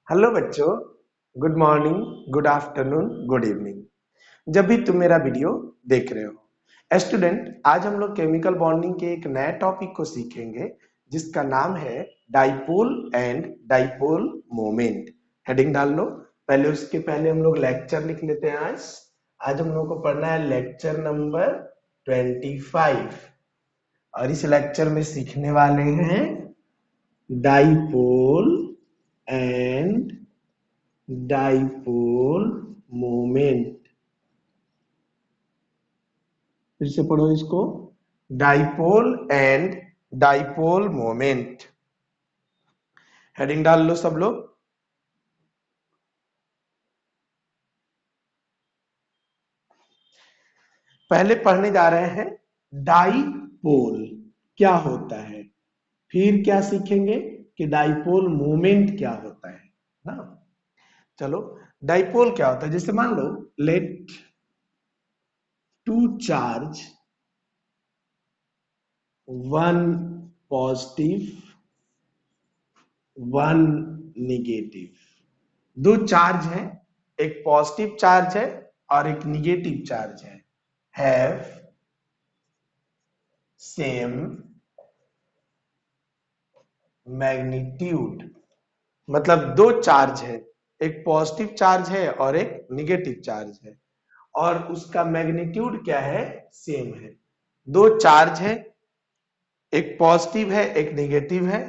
Hello बच्चों, good morning, good afternoon, good evening. जब भी तुम मेरा वीडियो देख रहे हो स्टूडेंट, आज हम लोग केमिकल बॉन्डिंग के एक नए टॉपिक को सीखेंगे जिसका नाम है dipole and dipole moment. Heading डाल लो। उसके पहले हम लोग लेक्चर लिख लेते हैं। आज हम लोग को पढ़ना है लेक्चर नंबर 25 और इस लेक्चर में सीखने वाले हैं डाइपोल एंड डाइपोल मोमेंट। फिर से पढ़ो इसको, dipole and dipole moment. Heading डाल लो सब लोग। पहले पढ़ने जा रहे हैं डाइपोल क्या होता है, फिर क्या सीखेंगे कि डाइपोल मोमेंट क्या होता है ना। चलो, डाइपोल क्या होता है, जैसे मान लो let two charge, one positive one negative. दो चार्ज है, एक पॉजिटिव चार्ज है और एक निगेटिव चार्ज है। हैव सेम मैग्नीट्यूड, मतलब दो चार्ज है, एक पॉजिटिव चार्ज है और एक निगेटिव चार्ज है और उसका मैग्नीट्यूड क्या है, सेम है। दो चार्ज है, एक पॉजिटिव है एक निगेटिव है,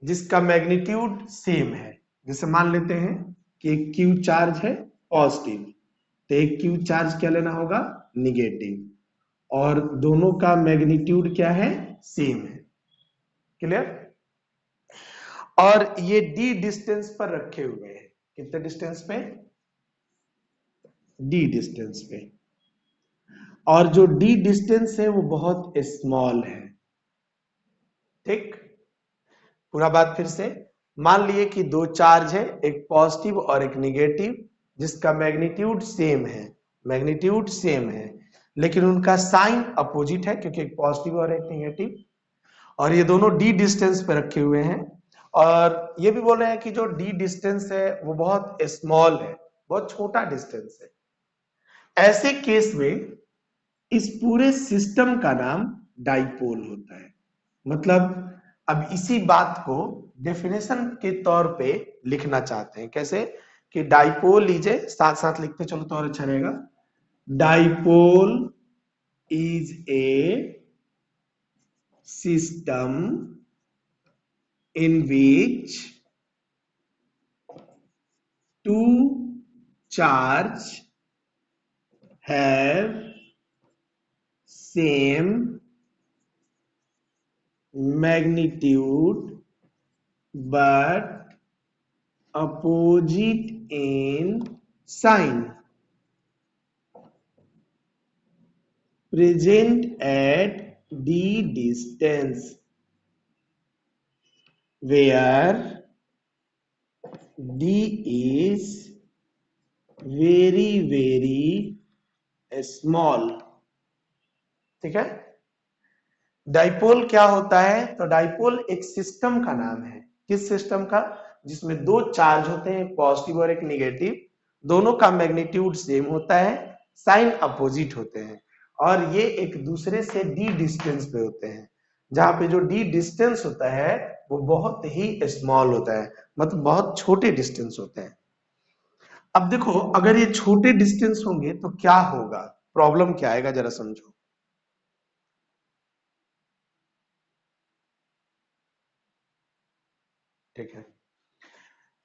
जिसका मैग्नीट्यूड सेम है। जैसे मान लेते हैं कि एक क्यू चार्ज है पॉजिटिव, तो एक क्यू चार्ज क्या लेना होगा, निगेटिव, और दोनों का मैग्नीट्यूड क्या है, सेम है। क्लियर। और ये डी डिस्टेंस पर रखे हुए हैं। कितने डिस्टेंस पे, डी डिस्टेंस पे। और जो डी डिस्टेंस है वो बहुत स्मॉल है। ठीक, पूरा बात फिर से। मान लिए कि दो चार्ज है, एक पॉजिटिव और एक निगेटिव, जिसका मैग्नीट्यूड सेम है, मैग्नीट्यूड सेम है, लेकिन उनका साइन अपोजिट है क्योंकि एक पॉजिटिव और एक निगेटिव, और ये दोनों डी डिस्टेंस पे रखे हुए हैं। और ये भी बोल रहे हैं कि जो डी डिस्टेंस है वो बहुत स्मॉल है, बहुत छोटा डिस्टेंस है। ऐसे केस में इस पूरे सिस्टम का नाम डाइपोल होता है। मतलब अब इसी बात को डेफिनेशन के तौर पे लिखना चाहते हैं। कैसे कि डाइपोल लीजिए, साथ साथ लिखते चलो तो और अच्छा रहेगा। Dipole is a system in which two charge have same magnitude but opposite in sign, present at d distance, where d is very small। ठीक है। डाइपोल क्या होता है, तो डाइपोल एक सिस्टम का नाम है। किस सिस्टम का, जिसमें दो चार्ज होते हैं, एक पॉजिटिव और एक निगेटिव, दोनों का मैग्नीट्यूड सेम होता है, साइन अपोजिट होते हैं, और ये एक दूसरे से डी डिस्टेंस पे होते हैं। जहां पे जो डी डिस्टेंस होता है वो बहुत ही स्मॉल होता है, मतलब बहुत छोटे डिस्टेंस होते हैं। अब देखो, अगर ये छोटे डिस्टेंस होंगे तो क्या होगा, प्रॉब्लम क्या आएगा, जरा समझो। ठीक है,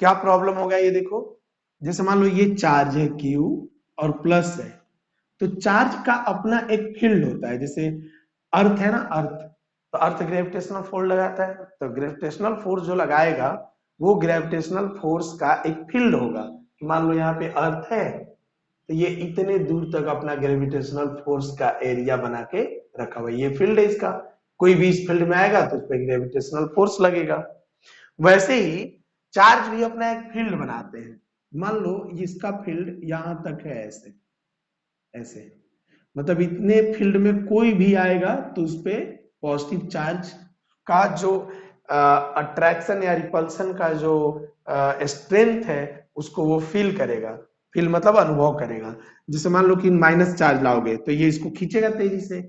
क्या प्रॉब्लम होगा ये देखो। जैसे मान लो ये चार्ज है Q और प्लस है, तो चार्ज का अपना एक फील्ड होता है। जैसे अर्थ है ना, अर्थ, तो अर्थ ग्रेविटेशनल फोर्स लगाता है, तो ग्रेविटेशनल फोर्स जो लगाएगा वो ग्रेविटेशनल फोर्स का एक फील्ड होगा। कि मान लो यहाँ पे अर्थ है, तो ये इतने दूर तक अपना ग्रेविटेशनल फोर्स का एरिया बना के रखा हुआ है, ये फील्ड है इसका। कोई भी इस फील्ड में आएगा तो उस पर ग्रेविटेशनल फोर्स लगेगा। वैसे ही चार्ज भी अपना एक फील्ड बनाते हैं। मान लो इसका फील्ड यहां तक है, ऐसे ऐसे, मतलब इतने फील्ड में कोई भी आएगा तो उस पे पॉजिटिव चार्ज का जो अट्रैक्शन या रिपल्सन का जो स्ट्रेंथ है उसको वो फील करेगा, फील मतलब अनुभव करेगा। जैसे मान लो कि माइनस चार्ज लाओगे तो ये इसको खींचेगा तेजी से,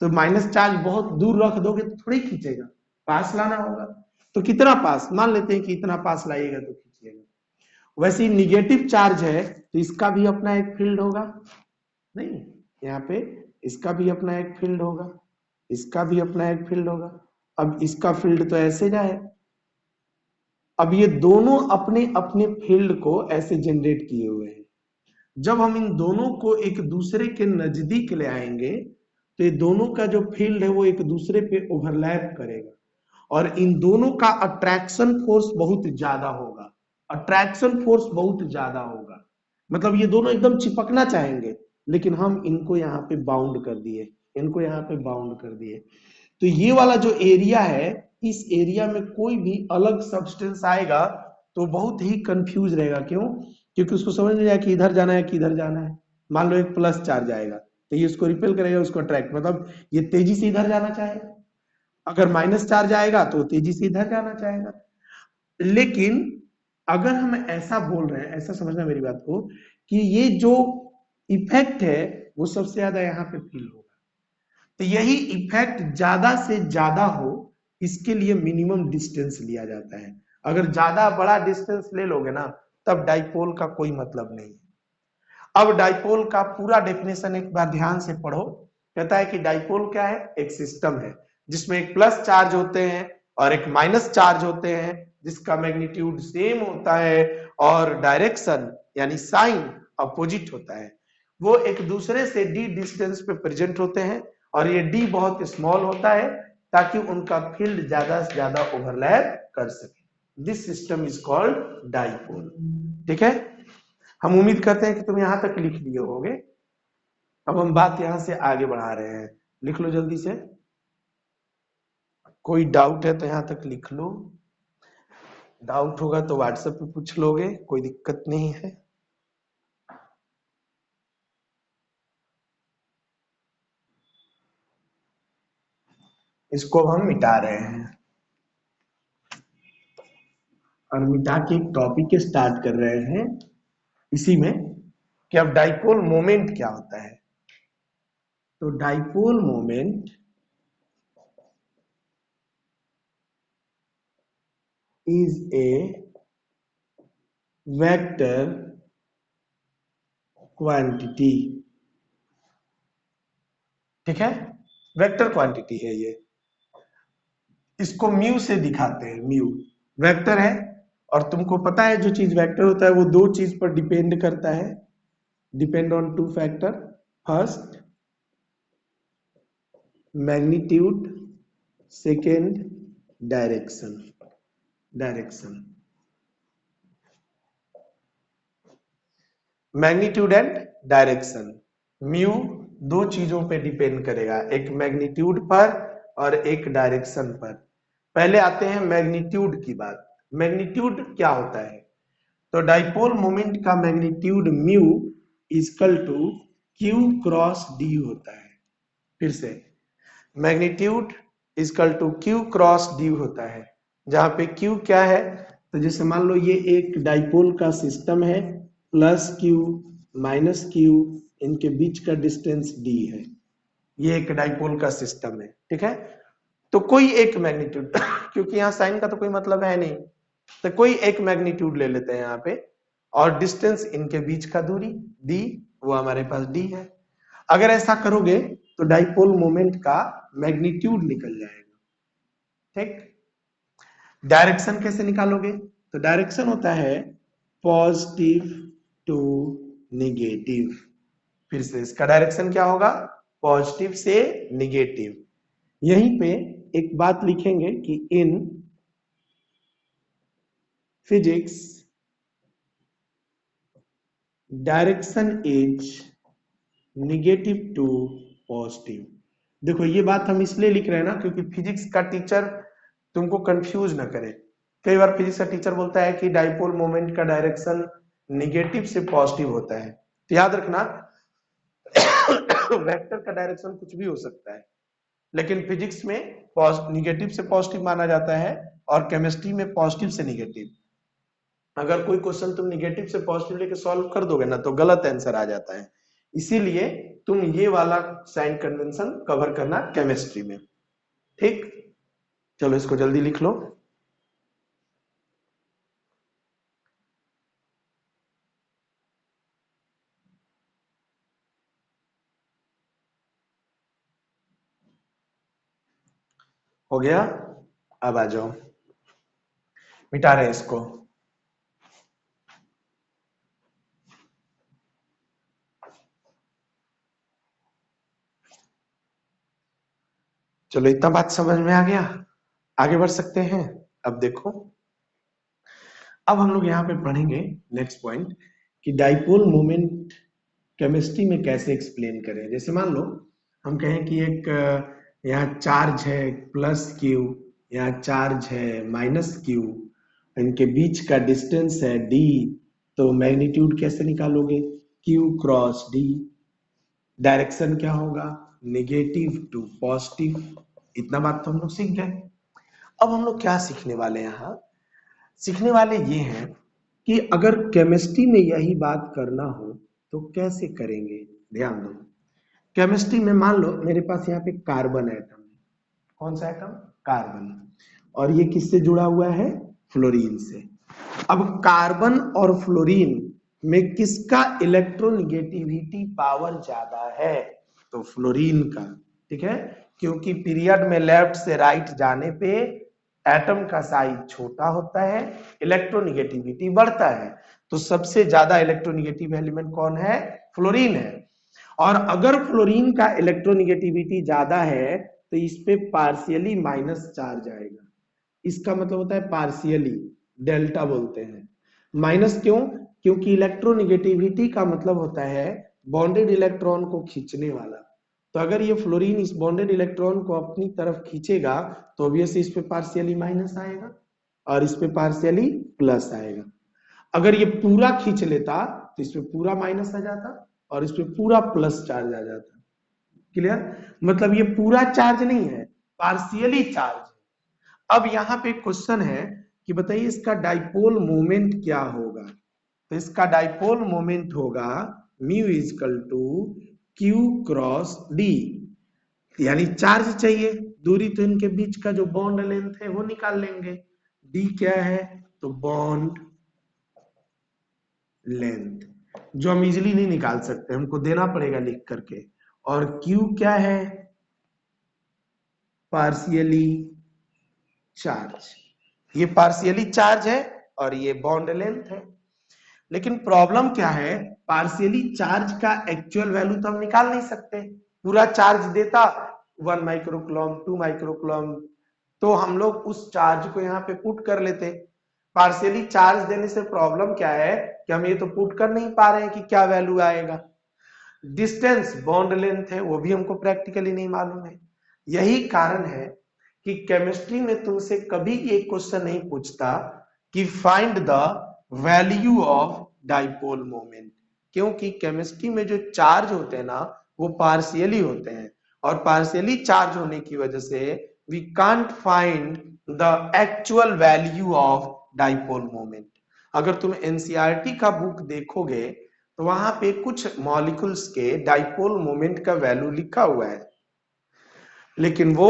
तो माइनस चार्ज बहुत दूर रख दोगे तो थोड़ी खींचेगा, पास लाना होगा। तो कितना पास, मान लेते हैं कि इतना पास लाइएगा तो खींचिएगा। वैसे ही निगेटिव चार्ज है तो इसका भी अपना एक फील्ड होगा, नहीं यहाँ पे इसका भी अपना एक फील्ड होगा, इसका भी अपना एक फील्ड होगा। अब इसका फील्ड तो ऐसे जाए, अब ये दोनों अपने अपने फील्ड को ऐसे जनरेट किए हुए हैं। जब हम इन दोनों को एक दूसरे के नजदीक ले आएंगे तो ये दोनों का जो फील्ड है वो एक दूसरे पे ओवरलैप करेगा और इन दोनों का अट्रैक्शन फोर्स बहुत ज्यादा होगा, अट्रैक्शन फोर्स बहुत ज्यादा होगा। मतलब ये दोनों एकदम चिपकना चाहेंगे लेकिन हम इनको यहाँ पे बाउंड कर दिए, इनको यहाँ पे बाउंड कर दिए। तो ये वाला जो एरिया है, इस एरिया में कोई भी अलग सब्सटेंस आएगा तो बहुत ही कंफ्यूज रहेगा। क्यों? क्योंकि उसको समझ नहीं आएगा कि इधर जाना है कि इधर जाना है। मान लो एक प्लस चार्ज आएगा तो ये उसको रिपेल करेगा, उसको अट्रैक्ट, मतलब ये तेजी से इधर जाना चाहेगा। अगर माइनस चार्ज आएगा तो तेजी से इधर जाना चाहेगा। लेकिन अगर हम ऐसा बोल रहे हैं, ऐसा समझना मेरी बात को, कि ये जो इफेक्ट है वो सबसे ज्यादा यहाँ पे फील होगा। तो यही इफेक्ट ज्यादा से ज्यादा हो इसके लिए मिनिमम डिस्टेंस लिया जाता है। अगर ज्यादा बड़ा डिस्टेंस ले लोगे ना तब डाइपोल का कोई मतलब नहीं। अब डाइपोल का पूरा डेफिनेशन एक बार ध्यान से पढ़ो। कहता है कि डाइपोल क्या है, एक सिस्टम है जिसमें एक प्लस चार्ज होते हैं और एक माइनस चार्ज होते हैं जिसका मैग्नीट्यूड सेम होता है और डायरेक्शन यानी साइन अपोजिट होता है। वो एक दूसरे से डी डिस्टेंस पे प्रेजेंट होते हैं और ये डी बहुत स्मॉल होता है ताकि उनका फील्ड ज्यादा से ज्यादा ओवरलैप कर सके। This system is called dipole. ठीक है, हम उम्मीद करते हैं कि तुम यहां तक लिख लिए होगे। अब हम बात यहां से आगे बढ़ा रहे हैं, लिख लो जल्दी से। कोई डाउट है तो यहां तक लिख लो, डाउट होगा तो व्हाट्सएप पे पूछ लोगे, कोई दिक्कत नहीं है। इसको हम मिटा रहे हैं और मिटा के एक टॉपिक स्टार्ट कर रहे हैं इसी में कि अब डाइपोल मोमेंट क्या होता है। तो dipole moment is a vector quantity। ठीक है, वेक्टर क्वांटिटी है ये, इसको म्यू से दिखाते हैं। म्यू वेक्टर है और तुमको पता है जो चीज वेक्टर होता है वो दो चीज पर डिपेंड करता है, depend on two factor. First magnitude, second direction. Direction, magnitude and direction. Mu दो चीजों पे डिपेंड करेगा, एक मैग्नीट्यूड पर और एक डायरेक्शन पर। पहले आते हैं मैग्नीट्यूड की बात। मैग्नीट्यूड क्या होता है? तो डाइपोल मोमेंट का magnitude mu equal to q cross d होता है। फिर से magnitude equal to q cross d होता है, जहां पे क्यू क्या है, तो जैसे मान लो ये एक डाइपोल का सिस्टम है, प्लस क्यू माइनस क्यू, इनके बीच का डिस्टेंस डी है। ये एक डाइपोल का सिस्टम है। ठीक है, तो कोई एक मैग्नीट्यूड क्योंकि यहाँ साइन का तो कोई मतलब है नहीं, तो कोई एक मैग्नीट्यूड ले लेते हैं यहाँ पे और डिस्टेंस इनके बीच का दूरी डी, वो हमारे पास डी है। अगर ऐसा करोगे तो डाइपोल मोमेंट का मैग्नीट्यूड निकल जाएगा। ठीक, डायरेक्शन कैसे निकालोगे? तो डायरेक्शन होता है पॉजिटिव टू नेगेटिव। फिर से इसका डायरेक्शन क्या होगा? पॉजिटिव से नेगेटिव। यहीं पे एक बात लिखेंगे कि in physics direction is negative to positive. देखो ये बात हम इसलिए लिख रहे हैं ना क्योंकि फिजिक्स का टीचर तुमको कंफ्यूज ना करे। कई बार फिजिक्स का टीचर बोलता है कि डाइपोल मोमेंट का डायरेक्शन नेगेटिव से पॉजिटिव होता है, तो याद रखना वेक्टर का डायरेक्शन कुछ भी हो सकता है, लेकिन फिजिक्स में नेगेटिव से पॉजिटिव माना जाता है और केमिस्ट्री में पॉजिटिव से नेगेटिव। अगर कोई क्वेश्चन तुम निगेटिव से पॉजिटिव लेके सॉल्व कर दोगे ना तो गलत आंसर आ जाता है, इसीलिए तुम ये वाला साइन कन्वेंशन कवर करना केमिस्ट्री में। ठीक, चलो इसको जल्दी लिख लो। हो गया, अब आ जाओ, मिटा रहे हैं इसको। चलो इतना बात समझ में आ गया, आगे बढ़ सकते हैं। अब देखो, अब हम लोग यहाँ पे पढ़ेंगे नेक्स्ट पॉइंट कि डाइपोल मोमेंट केमिस्ट्री में कैसे एक्सप्लेन करें। जैसे मान लो हम कहें कि एक यहाँ चार्ज है प्लस क्यू, यहाँ चार्ज है माइनस क्यू, इनके बीच का डिस्टेंस है डी, तो मैग्नीट्यूड कैसे निकालोगे, क्यू क्रॉस डी। डायरेक्शन क्या होगा, नेगेटिव टू पॉजिटिव। इतना बात तो हम लोग सीख गए। अब हम लोग क्या सीखने वाले हैं, यहाँ सीखने वाले ये हैं कि अगर केमिस्ट्री में यही बात करना हो तो कैसे करेंगे। ध्यान दो, केमिस्ट्री में मान लो मेरे पास यहाँ पे कार्बन एटम, कौन सा एटम, कार्बन, और ये किससे जुड़ा हुआ है, फ्लोरीन से। अब कार्बन और फ्लोरीन में किसका इलेक्ट्रोनिगेटिविटी पावर ज्यादा है, तो फ्लोरीन का। ठीक है, क्योंकि पीरियड में लेफ्ट से राइट जाने पे एटम का साइज छोटा होता है, इलेक्ट्रोनिगेटिविटी बढ़ता है, तो सबसे ज्यादा इलेक्ट्रोनिगेटिव एलिमेंट कौन है, फ्लोरीन है। और अगर फ्लोरीन का इलेक्ट्रोनिगेटिविटी ज्यादा है तो इस पे पार्शियली माइनस चार्ज आएगा। इसका मतलब होता है पार्शियली, डेल्टा बोलते हैं। माइनस क्यों, क्योंकि इलेक्ट्रोनिगेटिविटी का मतलब होता है बॉन्डेड इलेक्ट्रॉन को खींचने वाला। तो अगर ये फ्लोरीन इस बॉन्डेड इलेक्ट्रॉन को अपनी तरफ खींचेगा तो ऑब्वियसली इस पे पार्शियली माइनस आएगा और इस पे पार्शियली प्लस आएगा। अगर ये पूरा खींच लेता तो इस पे पूरा माइनस आ जाता और इस पे पूरा प्लस चार्ज आ जाता। क्लियर, मतलब ये पूरा चार्ज नहीं है, पार्शियली चार्ज है। अब यहाँ पे क्वेश्चन है कि बताइए इसका डाइपोल मोमेंट क्या होगा, तो इसका डाइपोल मोमेंट होगा mu is equal to q cross d, यानी चार्ज चाहिए, दूरी तो इनके बीच का जो बॉन्ड लेंथ है वो निकाल लेंगे। डी क्या है, तो बॉन्ड लेंथ, जो हम इजिली नहीं निकाल सकते, हमको देना पड़ेगा लिख करके। और क्यू क्या है, पार्शियली चार्ज, ये पार्शियली चार्ज है और ये बॉन्ड लेंथ है। लेकिन प्रॉब्लम क्या है, पार्शियली चार्ज का एक्चुअल वैल्यू तो हम निकाल नहीं सकते। पूरा चार्ज देता 1 माइक्रोकूलम 2 माइक्रोकूलम, तो हम लोग उस चार्ज को यहाँ पे पुट कर लेते। पार्शियली चार्ज देने से प्रॉब्लम क्या है कि हम ये तो पुट कर नहीं पा रहे हैं कि क्या वैल्यू आएगा। डिस्टेंस बॉन्ड लेंथ है वो भी हमको प्रैक्टिकली नहीं मालूम है। यही कारण है कि केमिस्ट्री में तुमसे कभी एक क्वेश्चन नहीं पूछता कि find the value of dipole moment, क्योंकि केमिस्ट्री में जो चार्ज होते हैं ना वो पार्शियली होते हैं, और पार्शियली चार्ज होने की वजह से we can't find the actual value of dipole moment. अगर तुम एनसीईआरटी का बुक देखोगे तो वहां पे कुछ मॉलिक्यूल्स के डाइपोल मोमेंट का वैल्यू लिखा हुआ है, लेकिन वो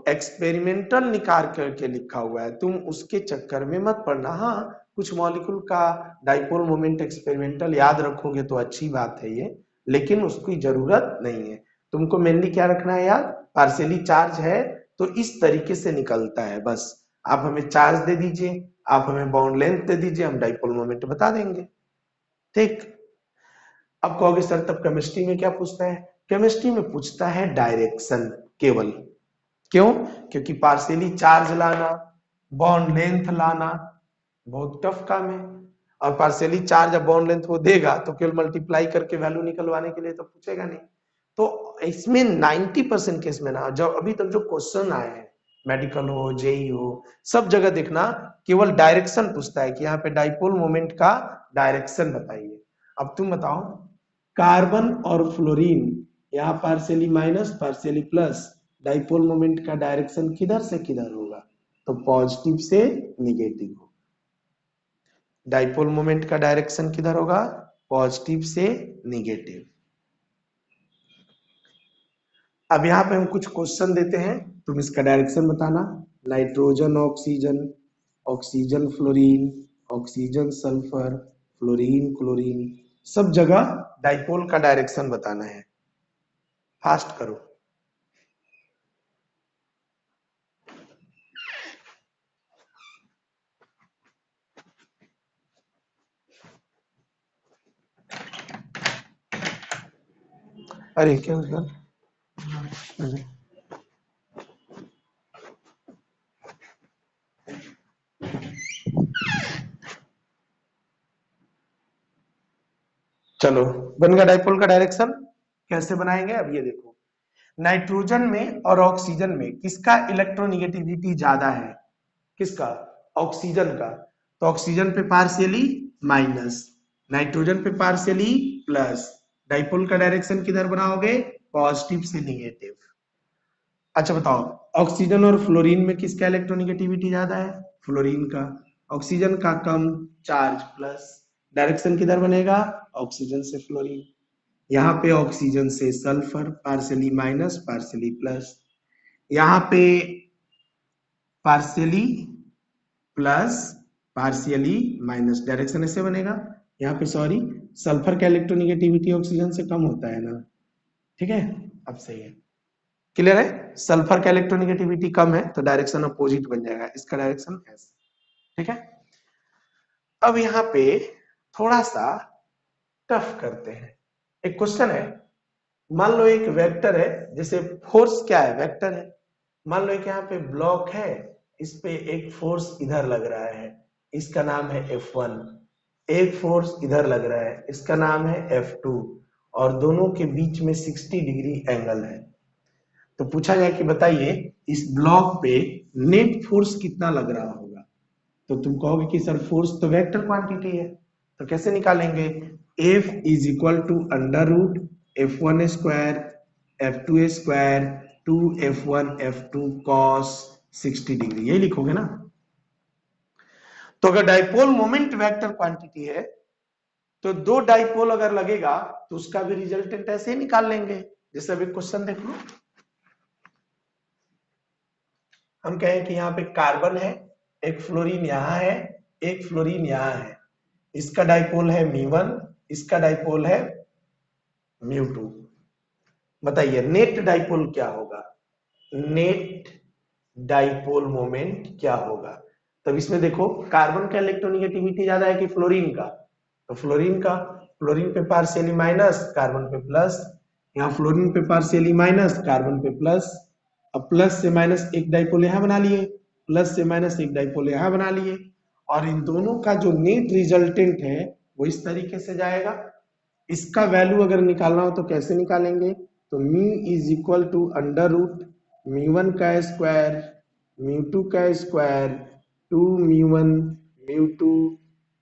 एक्सपेरिमेंटल निकाल करके लिखा हुआ है, तुम उसके चक्कर में मत पड़ना। हाँ, कुछ मॉलिक्यूल का डाइपोल मोमेंट एक्सपेरिमेंटल याद रखोगे तो अच्छी बात है ये, लेकिन उसकी जरूरत नहीं है। तुमको मेनली क्या रखना है याद, पार्शियली चार्ज है तो इस तरीके से निकलता है, बस आप हमें चार्ज दे दीजिए, आप हमें बाउंड लेंथ दे दीजिए, हम डाइपोल मोमेंट बता देंगे। ठीक, अब कहोगे सर तब केमिस्ट्री में क्या पूछता है, केमिस्ट्री में पूछता है डायरेक्शन केवल। क्यों, क्योंकि पार्शियली चार्ज लाना, बॉन्ड लेंथ लाना बहुत टफ काम है, और पार्शियली चार्ज और बॉन्ड लेंथ वो देगा तो केवल मल्टीप्लाई करके वैल्यू निकलवाने के लिए तो पूछेगा नहीं। तो इसमें 90% केस में ना, जब अभी तक जो क्वेश्चन आए हैं मेडिकल हो जेई हो सब जगह देखना केवल डायरेक्शन पूछता है कि यहाँ पे डाइपोल मोमेंट का डायरेक्शन बताइए। अब तुम बताओ, कार्बन और फ्लोरीन यहाँ partially minus partially plus, dipole moment का डायरेक्शन किधर से किधर होगा, तो पॉजिटिव से निगेटिव हो। डाइपोल मोमेंट का डायरेक्शन किधर होगा, पॉजिटिव से निगेटिव। अब यहाँ पे हम कुछ क्वेश्चन देते हैं, तुम इसका डायरेक्शन बताना। Nitrogen oxygen, oxygen fluorine, oxygen sulphur, fluorine chlorine, सब जगह डाइपोल का डायरेक्शन बताना है। फास्ट करो। अरे क्या हुआ? चलो बन गया डाइपोल का डायरेक्शन। कैसे बनाएंगे अब ये देखो, नाइट्रोजन में और ऑक्सीजन में किसका इलेक्ट्रोनिगेटिविटी ज्यादा है, किसका, ऑक्सीजन का। तो ऑक्सीजन पे पार्शियली माइनस, नाइट्रोजन पे पार्शियली प्लस। डाइपोल का डायरेक्शन किधर बनाओगे, पॉजिटिव से निगेटिव। अच्छा बताओ, ऑक्सीजन और फ्लोरीन में किसका इलेक्ट्रोनिगेटिविटी ज्यादा है, फ्लोरीन का। ऑक्सीजन का कम, चार्ज प्लस। डायरेक्शन किधर बनेगा, ऑक्सीजन से फ्लोरीन। यहाँ पे ऑक्सीजन से sulphur, partially minus partially plus. यहाँ पे partially plus partially minus, direction ऐसे बनेगा। यहाँ पे सॉरी, सल्फर का इलेक्ट्रोनिगेटिविटी ऑक्सीजन से कम होता है ना, ठीक है। अब सही है, क्लियर है। सल्फर का इलेक्ट्रोनिगेटिविटी कम है तो डायरेक्शन अपोजिट बन जाएगा, इसका डायरेक्शन ऐसे, ठीक है। अब यहाँ पे थोड़ा सा टफ करते हैं। एक क्वेश्चन है, मान लो एक वेक्टर है, जैसे फोर्स क्या है, वेक्टर है। मान लो एक यहाँ पे ब्लॉक है, इस पे एक फोर्स इधर लग रहा है, इसका नाम है F1। एक फोर्स इधर लग रहा है, इसका नाम है F2, और दोनों के बीच में 60 डिग्री एंगल है। तो पूछा गया कि बताइए इस ब्लॉक पे नेट फोर्स कितना लग रहा होगा। तो तुम कहोगे कि सर फोर्स तो वेक्टर क्वांटिटी है, तो कैसे निकालेंगे, F is equal to under root F1 square F2 square 2F1 F2 cos 60 degree, यही लिखोगे ना। तो अगर डाइपोल मोमेंट वेक्टर क्वांटिटी है तो दो डाइपोल अगर लगेगा तो उसका भी रिजल्टेंट ऐसे ही निकाल लेंगे। जैसे अभी क्वेश्चन देख लो, हम कहें कि यहाँ पे कार्बन है, एक फ्लोरीन यहाँ है, एक फ्लोरीन यहाँ है, इसका डाइपोल है μ1, इसका डाइपोल है μ2। बताइए नेट डाइपोल क्या होगा, नेट डाइपोल मोमेंट क्या होगा। तब इसमें देखो कार्बन का इलेक्ट्रोनिगेटिविटी ज्यादा है कि फ्लोरीन का, तो फ्लोरीन का, फ्लोरीन पे पार्शियली माइनस कार्बन पे प्लस, यहाँ फ्लोरीन पे पार्शियली माइनस कार्बन पे प्लस। अब प्लस से माइनस एक डाइपोल यहाँ बना लिए, प्लस से माइनस एक डाइपोल यहाँ बना लिए, और इन दोनों का जो नेट रिजल्टेंट है वो इस तरीके से जाएगा। इसका वैल्यू अगर निकालना हो तो कैसे निकालेंगे, तो mu is equal to under root μ1 का स्क्वायर μ2 का स्क्वायर 2μ1 μ2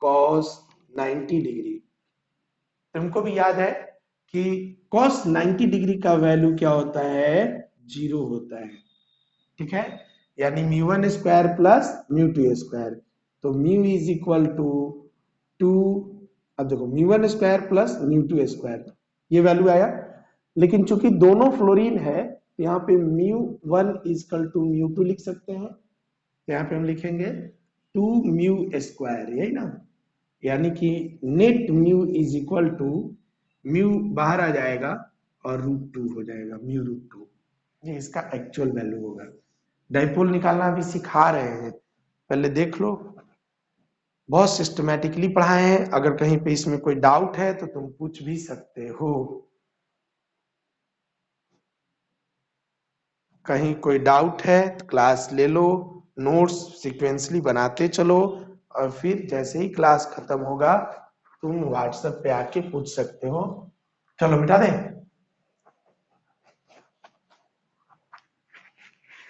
cos 90 डिग्री। तुमको भी याद है कि cos 90 डिग्री का वैल्यू क्या होता है, 0 होता है, ठीक है। यानी μ1 स्क्वायर प्लस μ2 स्क्वायर, तो म्यू इज इक्वल टू 2, अब देखो μ1 स्क्वायर प्लस μ2 स्क्वायर, ये वैल्यू आया। लेकिन चूंकि दोनों फ्लोरीन है तो यहाँ पे μ1 इजकल टू μ2 लिख सकते हैं, तो यहाँ पे हम लिखेंगे 2μ स्क्वायर, यही ना। यानी कि net mu is equal to, mu बाहर आ जाएगा और √2 हो जाएगा, μ√2, ये इसका एक्चुअल वैल्यू होगा। डाइपोल निकालना भी सिखा रहे हैं, पहले देख लो, बहुत सिस्टमैटिकली पढ़ाए हैं। अगर कहीं पे इसमें कोई डाउट है तो तुम पूछ भी सकते हो, कहीं कोई डाउट है तो क्लास ले लो, नोट्स सीक्वेंसली बनाते चलो, और फिर जैसे ही क्लास खत्म होगा तुम व्हाट्सएप पे आके पूछ सकते हो। चलो मिटा दें।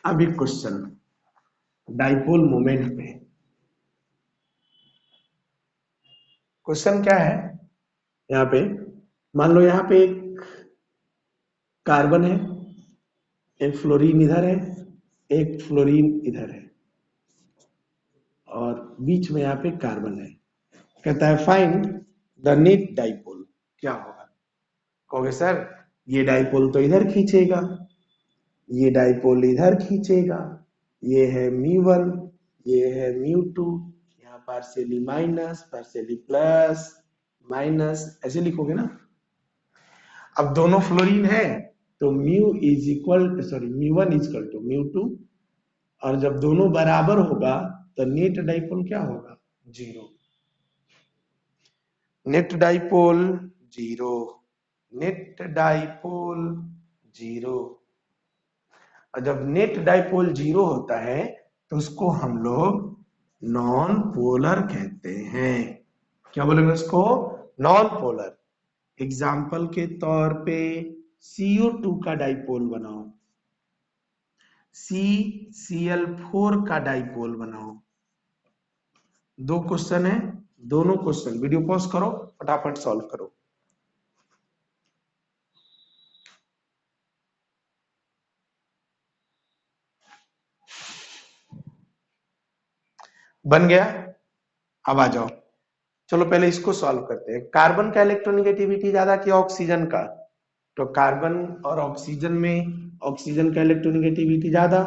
अभी क्वेश्चन डाइपोल मोमेंट पे, क्वेश्चन क्या है, यहाँ पे मान लो यहाँ पे एक कार्बन है, एक फ्लोरीन इधर है, एक फ्लोरीन इधर है, और बीच में यहाँ पे कार्बन है। कहता है फाइंड द नेट डाइपोल। क्या होगा? कहोगे सर ये डाइपोल तो इधर खींचेगा, ये डाइपोल इधर खींचेगा, ये है μ1, ये है μ2, यहाँ partially minus partially plus minus, ऐसे लिखोगे ना। अब दोनों फ्लोरीन है तो μ1 इज इक्वल टू μ2, और जब दोनों बराबर होगा तो नेट डाइपोल क्या होगा? 0। Net dipole 0, net dipole 0। और जब नेट डाइपोल 0 होता है तो उसको हम लोग नॉन पोलर कहते हैं। क्या बोलेंगे उसको? Non polar. एग्जाम्पल के तौर पे CO2 का डाइपोल बनाओ, CCl4 का डाइपोल बनाओ। 2 क्वेश्चन है, दोनों क्वेश्चन वीडियो पॉज करो, फटाफट सॉल्व करो। बन गया? अब आ जाओ, चलो पहले इसको सॉल्व करते हैं। कार्बन का इलेक्ट्रोनेगेटिविटी ज्यादा कि ऑक्सीजन का? तो कार्बन और ऑक्सीजन में ऑक्सीजन का इलेक्ट्रोनेगेटिविटी ज्यादा,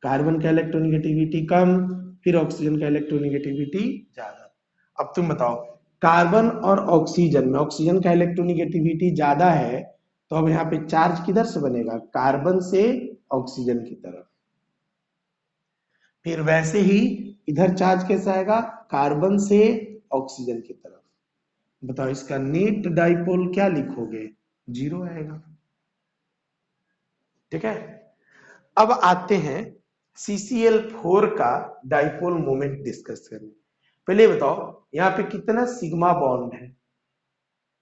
कार्बन का इलेक्ट्रोनेगेटिविटी कम, फिर ऑक्सीजन का इलेक्ट्रोनेगेटिविटी ज्यादा। अब तुम बताओ, कार्बन और ऑक्सीजन में ऑक्सीजन का इलेक्ट्रोनेगेटिविटी ज्यादा है तो अब यहाँ पे चार्ज किधर से बनेगा? कार्बन से ऑक्सीजन की तरफ। फिर वैसे ही इधर चार्ज कैसा आएगा? कार्बन से ऑक्सीजन की तरफ। बताओ इसका नेट डाइपोल क्या लिखोगे? 0 आएगा। ठीक है, अब आते हैं CCl4 का डाइपोल मोमेंट डिस्कस करने। पहले बताओ यहाँ पे कितना सिग्मा बॉन्ड है?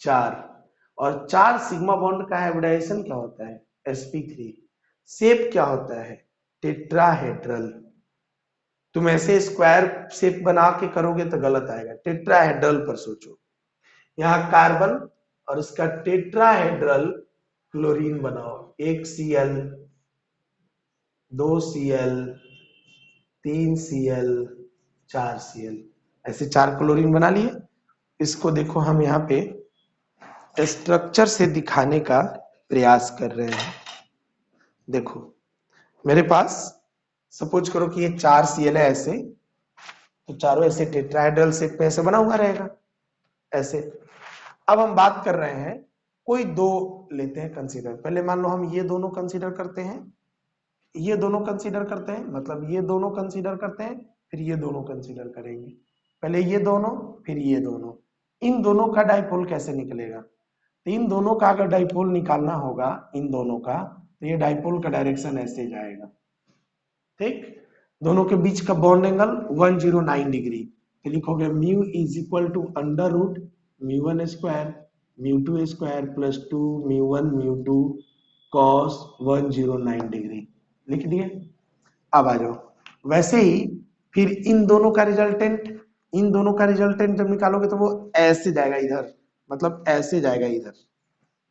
4, और 4 सिग्मा बॉन्ड का हाइब्रिडाइजेशन क्या होता है? sp3। शेप क्या होता है? टेट्राहेड्रल। तुम ऐसे स्क्वायर शेप बना के करोगे तो गलत आएगा, टेट्राहेड्रल पर सोचो। यहाँ कार्बन और इसका टेट्राहेड्रल क्लोरीन बनाओ, 1 Cl, 2 Cl, 3 Cl, 4 Cl, ऐसे 4 क्लोरीन बना लिए। इसको देखो हम यहाँ पे स्ट्रक्चर से दिखाने का प्रयास कर रहे हैं। देखो मेरे पास सपोज करो कि ये 4 Cl है ऐसे, तो चारों ऐसे टेट्राहेड्रल शेप में ऐसे बना हुआ रहेगा ऐसे। अब हम बात कर रहे हैं कोई दो लेते हैं कंसीडर। पहले मान लो हम ये दोनों कंसीडर करते हैं, ये दोनों कंसीडर करते हैं, मतलब ये दोनों कंसीडर करते हैं, फिर ये दोनों कंसीडर करेंगे। पहले ये दोनों फिर ये दोनों। इन दोनों का डाइपोल कैसे निकलेगा? तो इन दोनों का अगर डाइपोल निकालना होगा इन दोनों का, तो ये डाइपोल का डायरेक्शन ऐसे जाएगा। ठीक, दोनों के बीच का बॉन्ड एंगल 109 डिग्री। तो लिखोगे mu is equal to under root μ1 square μ2 square plus 2 μ1 μ2 cos 109 degree. लिख दिए। अब आ जाओ, वैसे ही फिर इन दोनों का रिजल्टेंट, इन दोनों का रिजल्टेंट जब निकालोगे तो वो ऐसे जाएगा इधर, मतलब ऐसे जाएगा इधर।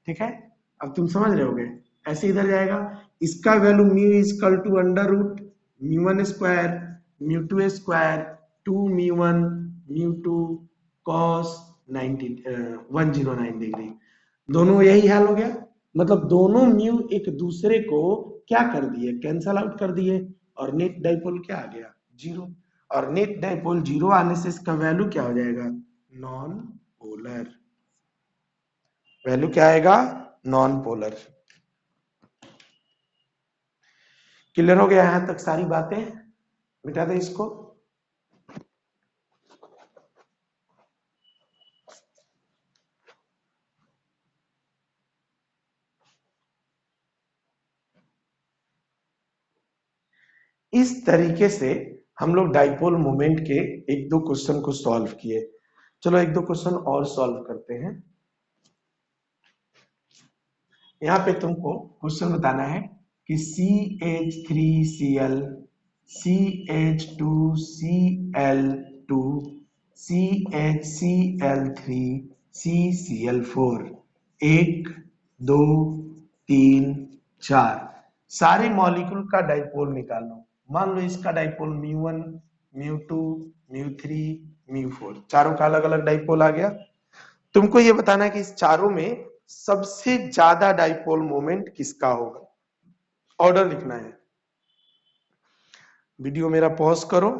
ठीक है, अब तुम समझ रहे होगे, ऐसे इधर जाएगा। इसका value mu is equal to under root μ1 square μ2 square 2 μ1 μ2 cos 109 degree. दोनों यही हाल हो गया, मतलब दोनों म्यू एक दूसरे को क्या कर दिए? कैंसल आउट कर दिए, और नेट डाइपोल क्या आ गया? 0। और नेट डाइपोल 0 आने से इसका वैल्यू क्या हो जाएगा? Non polar. वैल्यू क्या आएगा? Non polar. क्लियर हो गया यहां तक सारी बातें? मिटा दे इसको। इस तरीके से हम लोग डाइपोल मोमेंट के एक दो क्वेश्चन को सॉल्व किए। चलो एक दो क्वेश्चन और सॉल्व करते हैं। यहाँ पे तुमको क्वेश्चन बताना है कि CH3Cl, CH2Cl2, CHCl3, CCl4, 1 2 3 4 सारे मॉलिक्यूल का डाइपोल निकालो। मान लो इसका डाइपोल μ1 μ2 μ3 μ4। चारों का अलग अलग डाइपोल आ गया। तुमको ये बताना है कि इस चारों में सबसे ज्यादा डाइपोल मोमेंट किसका होगा, ऑर्डर लिखना है। वीडियो मेरा पॉज करो,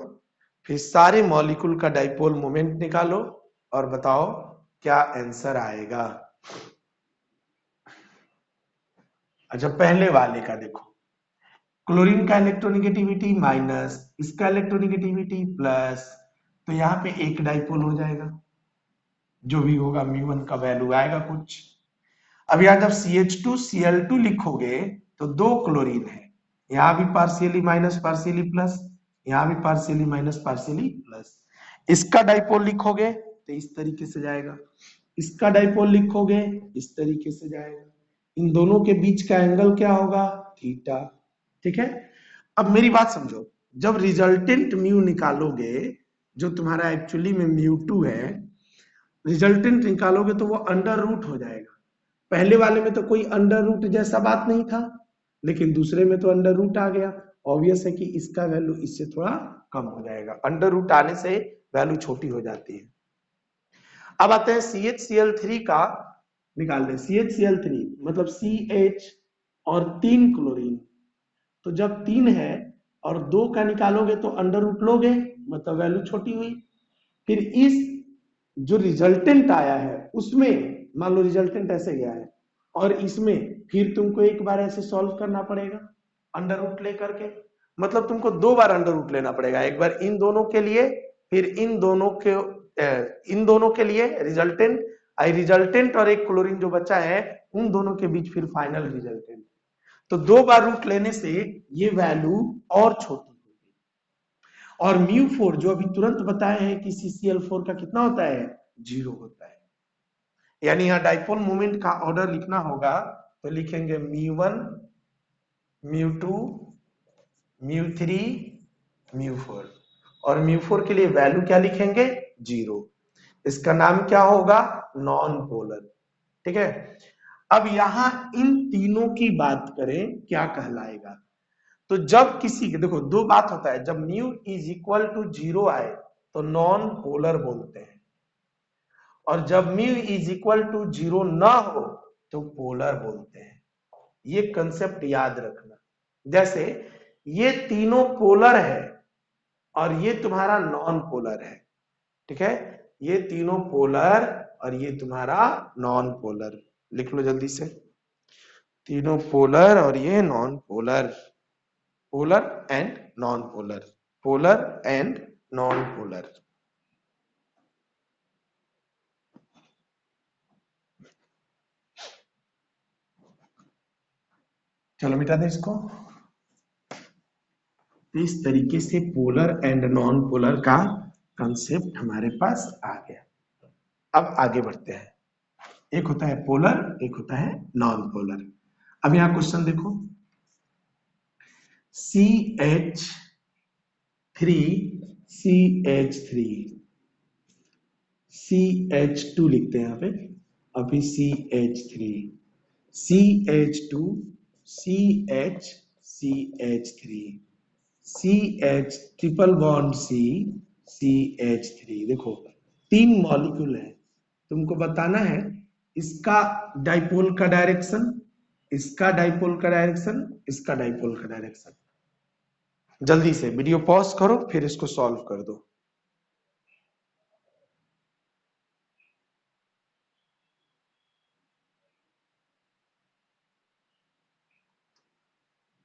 फिर सारे मॉलिक्यूल का डाइपोल मोमेंट निकालो और बताओ क्या आंसर आएगा। अच्छा, पहले वाले का देखो, क्लोरीन का इलेक्ट्रोनेगेटिविटी माइनस, इसका इलेक्ट्रोनेगेटिविटी प्लस, तो यहाँ पे एक डाइपोल हो जाएगा, जो भी होगा μ1 का वैल्यू आएगा कुछ। अब यहाँ जब CH2Cl2 लिखोगे तो दो क्लोरीन है, यहाँ भी पार्शियली माइनस पार्शियली प्लस, यहाँ भी पार्शियली माइनस पार्शियली प्लस। इसका डाइपोल लिखोगे तो इस तरीके से जाएगा, इसका डाइपोल लिखोगे इस तरीके से जाएगा। इन दोनों के बीच का एंगल क्या होगा, थीटा। ठीक है, अब मेरी बात समझो, जब रिजल्टेंट म्यू निकालोगे, जो तुम्हारा एक्चुअली में μ2 है, रिजल्टेंट निकालोगे तो वो अंडर रूट हो जाएगा। पहले वाले में तो कोई अंडर रूट जैसा बात नहीं था, लेकिन दूसरे में तो अंडर रूट आ गया। ऑब्वियस है कि इसका वैल्यू इससे थोड़ा कम हो जाएगा, अंडर रूट आने से वैल्यू छोटी हो जाती है। अब आते हैं CHCl3 का निकाल लें। CHCl3 मतलब CH और 3 क्लोरीन, तो जब 3 है और 2 का निकालोगे तो अंडर रूट लोगे, मतलब वैल्यू छोटी हुई। फिर इस जो रिजल्टेंट आया है उसमें मान लो रिजल्टेंट ऐसे गया है, और इसमें फिर तुमको एक बार ऐसे सॉल्व करना पड़ेगा अंडर रूट लेकर के, मतलब तुमको दो बार अंडर रूट लेना पड़ेगा, एक बार इन दोनों के लिए, फिर इन दोनों के लिए रिजल्टेंट और एक क्लोरीन जो बचा है उन दोनों के बीच फिर फाइनल रिजल्टेंट। तो दो बार रूट लेने से ये वैल्यू और छोटी होगी। और μ4 जो अभी तुरंत बताए हैं कि CCl4 का कितना होता है, 0 होता है। यानी यहाँ डाइपोल मोमेंट का ऑर्डर लिखना होगा तो लिखेंगे μ1 μ2 μ3 μ4, और μ4 के लिए वैल्यू क्या लिखेंगे, 0। इसका नाम क्या होगा, नॉन पोलर। ठीक है, अब यहां इन तीनों की बात करें क्या कहलाएगा, तो जब किसी के देखो दो बात होता है, जब μ इज इक्वल टू 0 आए तो नॉन पोलर बोलते हैं, और जब μ इज इक्वल टू 0 ना हो तो पोलर बोलते हैं। ये कंसेप्ट याद रखना। जैसे ये तीनों पोलर है और ये तुम्हारा नॉन पोलर है, ठीक है, ये तीनों पोलर और ये तुम्हारा नॉन पोलर, लिख लो जल्दी से, तीनों पोलर और ये non polar, polar and non polar, polar and non polar. चलो मिटा दे इसको। इस तरीके से पोलर एंड नॉन पोलर का कंसेप्ट हमारे पास आ गया। अब आगे बढ़ते हैं, एक होता है पोलर, एक होता है नॉन पोलर। अब यहां क्वेश्चन देखो, CH3 CH2 लिखते हैं यहाँ पे, अभी CH3 CH2 CH3 CH triple bond CH3। देखो तीन मॉलिक्यूल है, तुमको बताना है इसका डाइपोल का डायरेक्शन, इसका डाइपोल का डायरेक्शन, इसका डाइपोल का डायरेक्शन। जल्दी से वीडियो पॉज करो फिर इसको सॉल्व कर दो।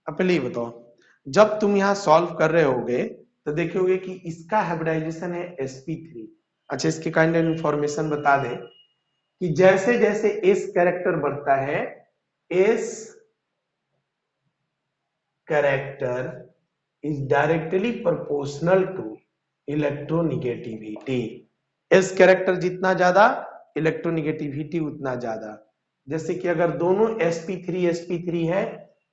अब पहले ये बताओ, जब तुम यहां सॉल्व कर रहे होगे तो देखोगे कि इसका हाइब्रिडाइजेशन है sp3। अच्छा, इसके काइंड ऑफ इंफॉर्मेशन बता दें कि जैसे जैसे s कैरेक्टर बढ़ता है, s character is directly proportional to electronegativity. s character जितना ज्यादा, इलेक्ट्रोनिगेटिविटी उतना ज्यादा। जैसे कि अगर दोनों sp3 है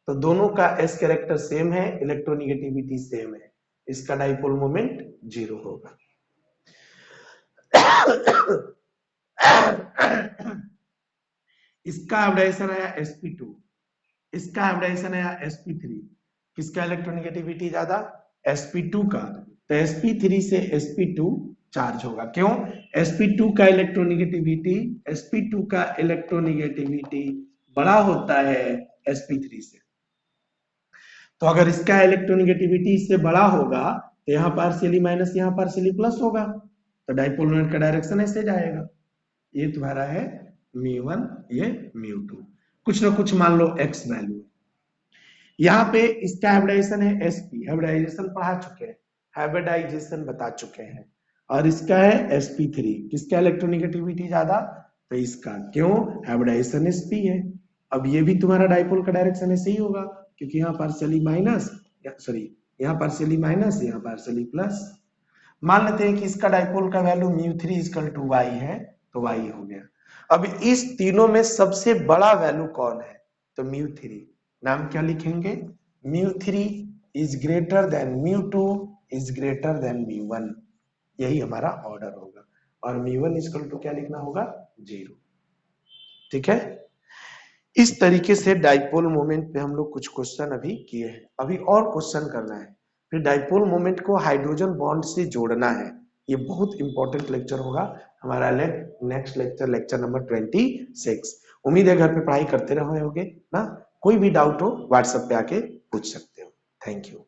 तो दोनों का s कैरेक्टर सेम है, इलेक्ट्रोनिगेटिविटी सेम है, इसका डाइपोल मोमेंट 0 होगा। इसका हाइब्रिडाइजेशन आया sp2, इसका हाइब्रिडाइजेशन आया sp3, किसका इलेक्ट्रोनिगेटिविटी ज्यादा, sp2 का, तो sp3 से sp2 चार्ज होगा। क्यों? sp2 का इलेक्ट्रोनेगेटिविटी बड़ा होता है sp3 से। तो अगर इसका इलेक्ट्रोनेगेटिविटी इससे बड़ा होगा तो यहाँ पार्शियली माइनस यहाँ पार्शियली प्लस होगा, तो डाइपोल मोमेंट का डायरेक्शन ऐसे जाएगा। ये तुम्हारा है μ1, ये μ2, कुछ ना कुछ मान लो x वैल्यू। यहाँ पे इसका हाइब्रिडाइजेशन है sp, हाइब्रिडाइजेशन पढ़ा चुके हैं, हाइब्रिडाइजेशन बता चुके हैं। और इसका है sp3, किसका इलेक्ट्रोनेगेटिविटी ज्यादा? तो इसका। क्यों? हाइब्रिडाइजेशन sp है। अब ये भी तुम्हारा डाइपोल का डायरेक्शन ऐसे ही होगा, क्योंकि यहाँ पार्शियली माइनस, सॉरी यहाँ पार्शियली माइनस, यहाँ पार्शियली प्लस। मान लेते हैं कि इसका डाइपोल का वैल्यू μ3 = y है, तो y हो गया। अब इस तीनों में सबसे बड़ा वैल्यू कौन है? तो μ3। नाम क्या लिखेंगे? μ3 is greater than μ2 is greater than μ1। यही हमारा ऑर्डर होगा। और μ1 = क्या लिखना होगा? 0। ठीक है। इस तरीके से डाइपोल मोमेंट पे हम लोग कुछ क्वेश्चन अभी किए हैं, अभी और क्वेश्चन करना है। फिर डाइपोल मोमेंट को हाइड्रोजन बॉन्ड से जोड़ना है। ये बहुत इंपॉर्टेंट लेक्चर होगा हमारा। Next lecture, lecture number 26। उम्मीद है घर पे पढ़ाई करते रहे होगे ना। कोई भी डाउट हो व्हाट्सएप पे आके पूछ सकते हो। Thank you.